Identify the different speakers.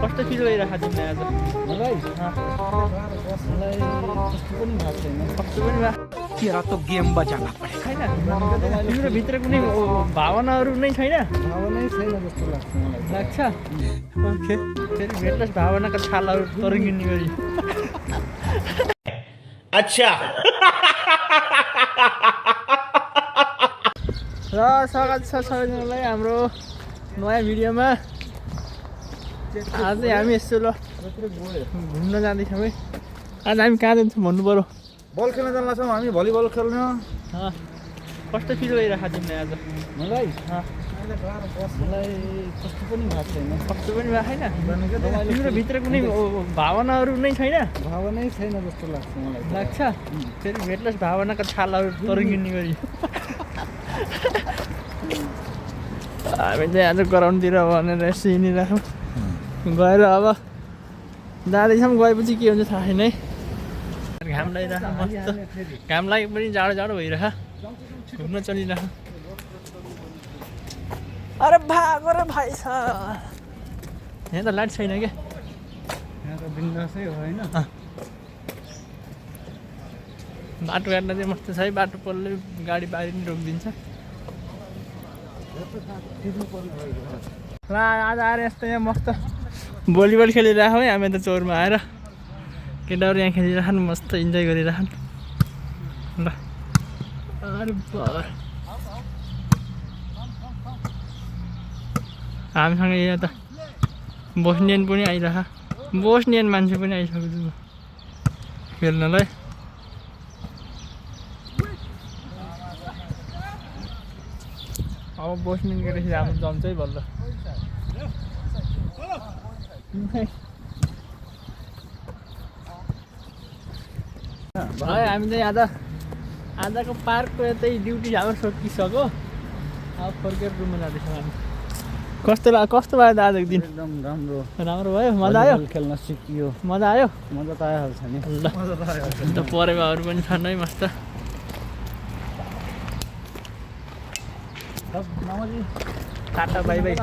Speaker 1: कस्तो फिल भइरहेको तिमीलाई आज?
Speaker 2: मलाई बस्नलाई कस्तो पनि भएको छैन।
Speaker 1: कस्तो पनि भए
Speaker 3: तेरा तो गेम बजाना पड़ेगा।
Speaker 1: छैन तिम्रो भित्र कुनै भावनाहरू नै छैन
Speaker 2: भावनै छैन जस्तो लाग्छ मलाई।
Speaker 1: लाग्छ? ओके फेरि भेट्नुहोस् भावनाका छालाहरू तर्किने गरी।
Speaker 3: अच्छा
Speaker 1: र स्वागत छ सबैजनालाई हाम्रो नयाँ भिडियोमा। आज हामी यसो ल घुम्न जाँदैछौँ है। आज हामी कहाँ जान्छौँ भन्नु पऱ्यो।
Speaker 2: बल खेल्न जान लाग्छौँ हामी, भलिबल खेल्न।
Speaker 1: कस्तो फिल भइरहेको तिमीलाई आज?
Speaker 2: मलाई बस्नलाई कस्तो पनि भएको छैन।
Speaker 1: कस्तो पनि भए छैन तिम्रो भित्र कुनै भावनाहरू नै छैन
Speaker 2: भावनै छैन जस्तो लाग्छ मलाई।
Speaker 1: लाग्छ? फेरि भेट्नुहोस् भावनाका छालाहरू तर्किने गरी। हामी चाहिँ आज ग्राउन्डतिर भनेर यसो हिँडिरहेछौँ। गएर अब जाँदैछौँ, गएपछि के हुन्छ थाहा छैन है। घाम लागिरहेको मस्त, घाम लागे पनि जाडो जाडो भइरह, घुम्न चलिरह। अरे भागो रे भाइ छ यहाँ त लाइट छैन क्या।
Speaker 2: यहाँ त बिन्दासै हो होइन।
Speaker 1: बाटो काट्न चाहिँ मस्त छ है। बाटो पल्लै गाडी बारी पनि रोकिदिन्छ। ल आज आएर यस्तो यहाँ मस्त भलिबल खेलिरहेको है हामी त चौरमा आएर। केटाहरू यहाँ खेलिरहन्, मस्त इन्जोय गरिरहन्। ल अरे हामीसँग यहाँ त बोस्नियन पनि आइरह, बोस्नियन मान्छे पनि आइसक्यो खेल्नलाई। अब बोस्नियन केटाखेरि हाम्रो जम्छ है बल्ल। भाइ हामी चाहिँ आजको पार्कको यतै ड्युटी हाम्रो सकिसक्यो। अब फर्केर रुममा जाँदैछौँ हामी। कस्तो भयो त आजको दिन?
Speaker 2: एकदम राम्रो
Speaker 1: राम्रो भयो, मजा आयो?
Speaker 2: भलिबल खेल्न सिकियो।
Speaker 1: मजा आयो?
Speaker 2: मजा त आइहाल्छ नि।
Speaker 1: ल अन्त परेवाहरू पनि छन् है मस्त। Tata bye by.